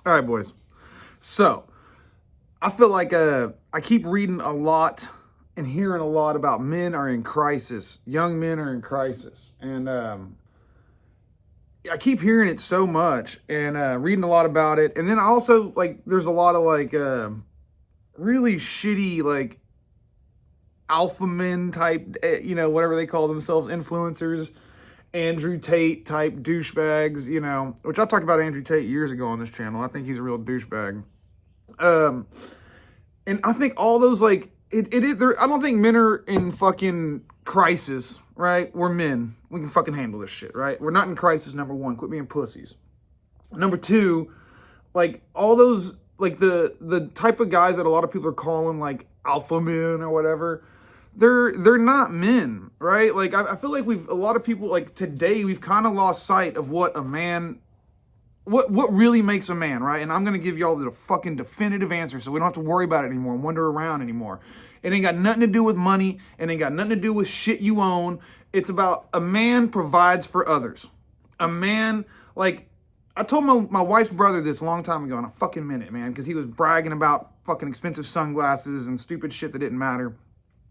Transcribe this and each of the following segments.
All right, boys. So, I feel like I keep reading a lot and hearing a lot about men are in crisis. Young men are in crisis. And I keep hearing it so much and reading a lot about it. And then I also, like, there's a lot of, like, really shitty, like, alpha men type, whatever they call themselves, influencers. Andrew Tate type douchebags, which I talked about Andrew Tate years ago on this channel. I think he's a real douchebag. And I think all those, like, I don't think men are in fucking crisis, right? We're men. We can fucking handle this shit, right? We're not in crisis, number one. Quit being pussies. Number two, like, all those, like, the type of guys that a lot of people are calling, like, alpha men or whatever, they're not men, right? Like, I feel like a lot of people, like, today, we've kind of lost sight of what a man, what really makes a man, right? And I'm going to give y'all the fucking definitive answer so we don't have to worry about it anymore and wonder around anymore. It ain't got nothing to do with money. It ain't got nothing to do with shit you own. It's about a man provides for others. A man, like, I told my wife's brother this a long time ago, in a fucking minute, man, because he was bragging about fucking expensive sunglasses and stupid shit that didn't matter.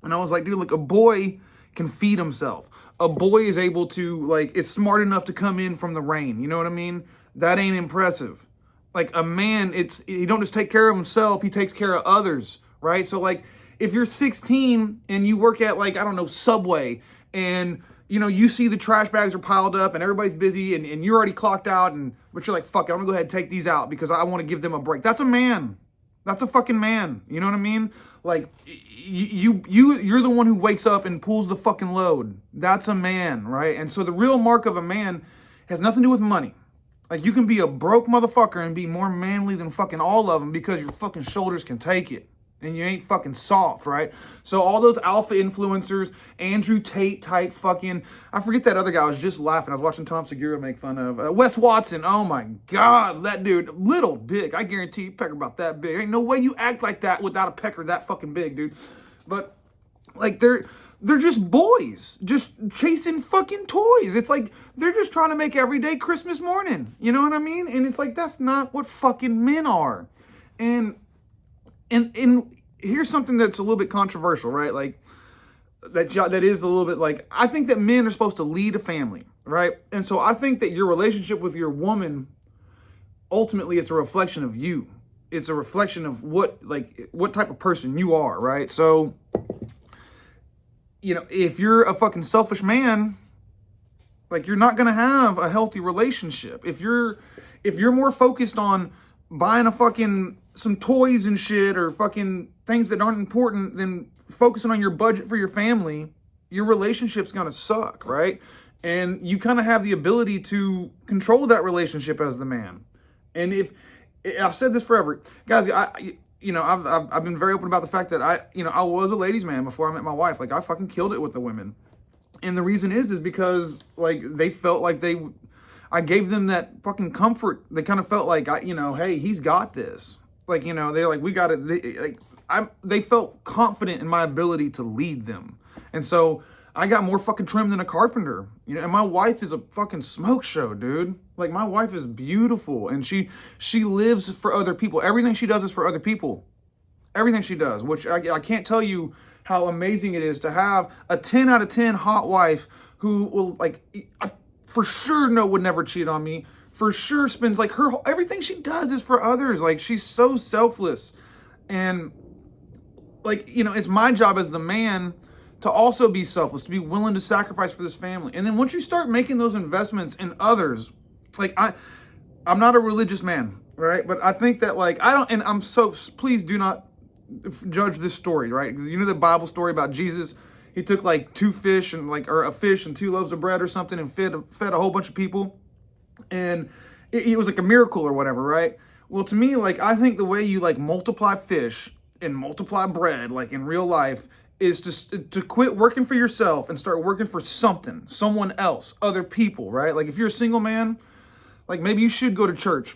And I was like, dude, look, a boy can feed himself. A boy is able to, like, is smart enough to come in from the rain. You know what I mean? That ain't impressive. Like, a man, he don't just take care of himself, he takes care of others, right? So, like, if you're 16 and you work at, like, I don't know, Subway, and, you see the trash bags are piled up and everybody's busy and you're already clocked out, but you're like, fuck it, I'm gonna go ahead and take these out because I want to give them a break. That's a man. That's a fucking man. You know what I mean? Like, you're the one who wakes up and pulls the fucking load. That's a man, right? And so the real mark of a man has nothing to do with money. Like, you can be a broke motherfucker and be more manly than fucking all of them because your fucking shoulders can take it. And you ain't fucking soft, right? So all those alpha influencers, Andrew Tate type fucking, I forget that other guy, I was just laughing. I was watching Tom Segura make fun of. Wes Watson, oh my God, that dude, little dick. I guarantee you pecker about that big. Ain't no way you act like that without a pecker that fucking big, dude. But, like, they're just boys, just chasing fucking toys. It's like, they're just trying to make every day Christmas morning. You know what I mean? And it's like, that's not what fucking men are. And here's something that's a little bit controversial, right? Like, that is a little bit like, I think that men are supposed to lead a family, right? And so I think that your relationship with your woman, ultimately, it's a reflection of you. It's a reflection of what type of person you are, right? So, if you're a fucking selfish man, like, you're not going to have a healthy relationship. If you're more focused on buying some toys and shit or fucking things that aren't important than focusing on your budget for your family, your relationship's going to suck, right? And you kind of have the ability to control that relationship as the man. And I've said this forever, guys, I've been very open about the fact that I was a ladies' man before I met my wife. Like, I fucking killed it with the women. And the reason is because, like, they felt like I gave them that fucking comfort. They kind of felt like, hey, he's got this. Like, they're like, we got it. They felt confident in my ability to lead them. And so I got more fucking trim than a carpenter. And my wife is a fucking smoke show, dude. Like, my wife is beautiful and she lives for other people. Everything she does is for other people. Everything she does, which I can't tell you how amazing it is to have a 10 out of 10 hot wife who will, like, I for sure would never cheat on me. For sure spends, like, everything she does is for others. Like, she's so selfless. And, like, it's my job as the man to also be selfless, to be willing to sacrifice for this family. And then once you start making those investments in others, like, I'm not a religious man, right? But I think that, like, please do not judge this story, right? You know the Bible story about Jesus? He took, like, 2 fish and, like, or a fish and 2 loaves of bread or something and fed a whole bunch of people. And it was like a miracle or whatever, right? Well, to me, like, I think the way you, like, multiply fish and multiply bread, like, in real life, is to quit working for yourself and start working for someone else, other people, right? Like, if you're a single man, like, maybe you should go to church.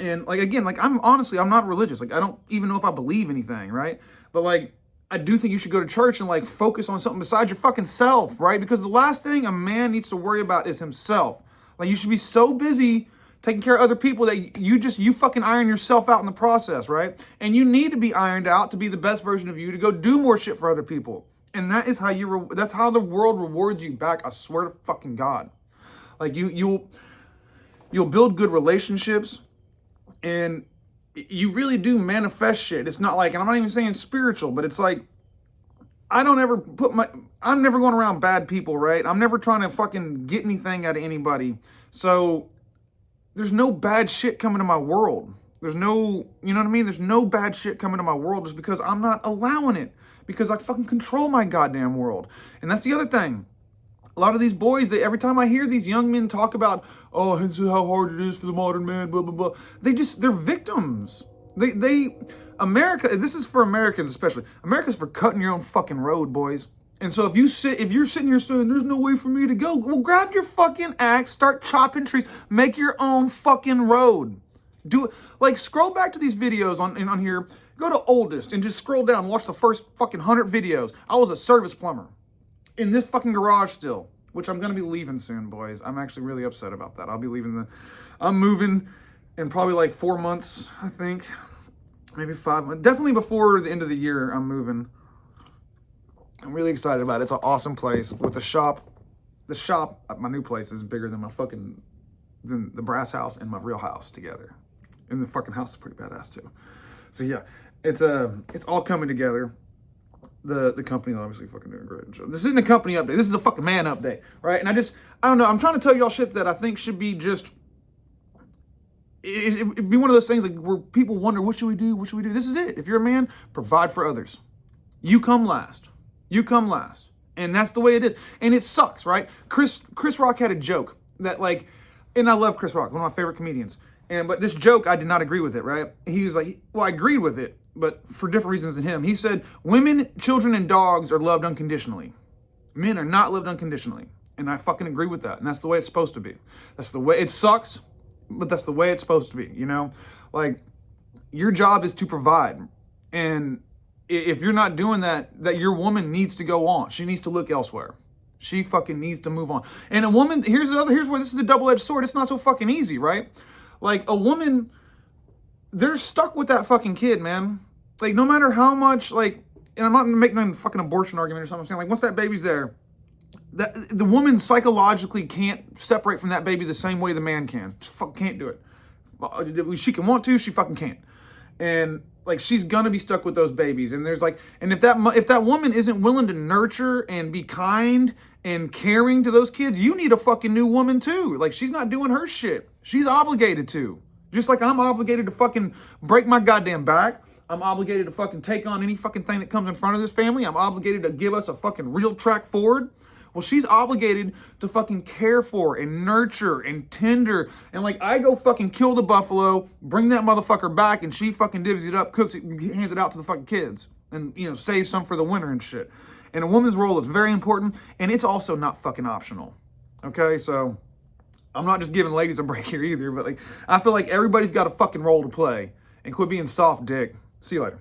And, like, again, like, I'm not religious. Like, I don't even know if I believe anything, right? But, like, I do think you should go to church and, like, focus on something besides your fucking self, right? Because the last thing a man needs to worry about is himself. Like, you should be so busy taking care of other people that you fucking iron yourself out in the process, right? And you need to be ironed out to be the best version of you, to go do more shit for other people. And that is how that's how the world rewards you back. I swear to fucking God. Like you'll build good relationships, and you really do manifest shit. It's not like, and I'm not even saying spiritual, but it's like, I'm never going around bad people, right? I'm never trying to fucking get anything out of anybody. So there's no bad shit coming to my world. There's no, you know what I mean? There's no bad shit coming to my world just because I'm not allowing it, because I fucking control my goddamn world. And that's the other thing. A lot of these boys, every time I hear these young men talk about, oh, this is how hard it is for the modern man, blah, blah, blah. They're victims. America, this is for Americans especially. America's for cutting your own fucking road, boys. And so if you're sitting here saying, there's no way for me to go, well, grab your fucking axe, start chopping trees, make your own fucking road. Do it. Like, scroll back to these videos on here, go to oldest and just scroll down, watch the first fucking 100 videos. I was a service plumber in this fucking garage still, which I'm going to be leaving soon, boys. I'm actually really upset about that. I'm moving in probably like 4 months, I think. Maybe 5 months. Definitely before the end of the year, I'm moving. I'm really excited about it. It's an awesome place with a shop. The shop at my new place is bigger than than the brass house and my real house together. And the fucking house is pretty badass too. So yeah, it's all coming together. The company obviously fucking doing a great job. This isn't a company update. This is a fucking man update, right? And I don't know. I'm trying to tell y'all shit that I think should be just. It'd be one of those things like where people wonder, what should we do? What should we do? This is it. If you're a man, provide for others. You come last. You come last. And that's the way it is. And it sucks, right? Chris Rock had a joke that like, and I love Chris Rock, one of my favorite comedians. But this joke, I did not agree with it, right? He was like, well, I agreed with it, but for different reasons than him. He said, women, children, and dogs are loved unconditionally. Men are not loved unconditionally. And I fucking agree with that. And that's the way it's supposed to be. That's the way, it sucks, but that's the way it's supposed to be, you know? Like, your job is to provide. And if you're not doing that your woman needs to go on. She needs to look elsewhere. She fucking needs to move on. And a woman, here's where this is a double-edged sword. It's not so fucking easy, right? Like, a woman, they're stuck with that fucking kid, man. Like, no matter how much, like, and I'm not making a fucking abortion argument or something. I'm saying, like, once that baby's there, the woman psychologically can't separate from that baby the same way the man can. She fucking can't do it. She can want to, she fucking can't. And like, she's gonna be stuck with those babies. And there's like, and if that woman isn't willing to nurture and be kind and caring to those kids, you need a fucking new woman too. Like, she's not doing her shit. She's obligated to. Just like I'm obligated to fucking break my goddamn back. I'm obligated to fucking take on any fucking thing that comes in front of this family. I'm obligated to give us a fucking real track forward. Well, she's obligated to fucking care for and nurture and tender. And like, I go fucking kill the buffalo, bring that motherfucker back, and she fucking divvies it up, cooks it, and hands it out to the fucking kids. And, you know, saves some for the winter and shit. And a woman's role is very important, and it's also not fucking optional. Okay, so I'm not just giving ladies a break here either, but like, I feel like everybody's got a fucking role to play. And quit being soft dick. See you later.